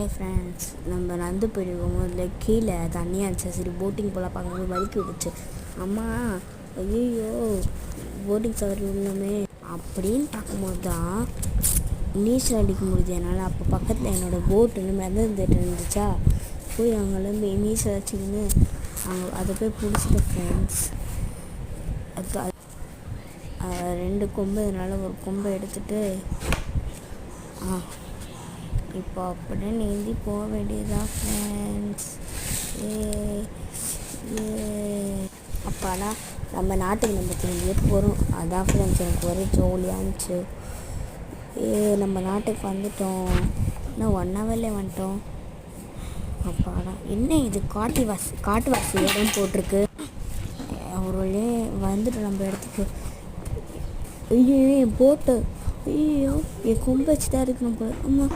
Hi friends, நம்ம நடந்து போயிருக்கோம். அதில் கீழே தண்ணியாக இருந்துச்சு. சரி போட்டிங் போல் பார்க்கும்போது வலிக்கு விடுச்சு. அம்மா ஐயோ போட்டிங் சவர் உள்ளமே அப்படின்னு பார்க்கும்போது தான் நீச்சல் அடிக்க முடியுது என்னால். அப்போ பக்கத்தில் என்னோடய போட்டுன்னு மிதந்துட்டு இருந்துச்சா, போய் அவங்களாம் நீச்சல் அடிச்சுக்கின்னு அதை போய் பிடிச்சிட்ட ஃப்ரெண்ட்ஸ். அது 2 கொம்பு, அதனால் ஒரு கொம்பை எடுத்துகிட்டு இப்போ அப்படியே நீந்தி போக வேண்டியதா ஃப்ரெண்ட்ஸ். அப்பாடா, நம்ம நாட்டுக்கு நம்ம திரும்பியே போகிறோம். அதான் ஃப்ரெண்ட்ஸ் எனக்கு ஒரே ஜோலியாக இருந்துச்சு. நம்ம நாட்டுக்கு வந்துட்டோம். இன்னும் 1 ஹவர்லேயே வந்துட்டோம். அப்பாடா, என்ன இது காட்டுவாசி இடம் போட்டிருக்கு. அவர்களே வந்துட்டோம் நம்ம இடத்துக்கு. ஐயோ என் போட்டு, ஐயோ என் கொம்பு வச்சு தான் இருக்கணும் போல. அம்மா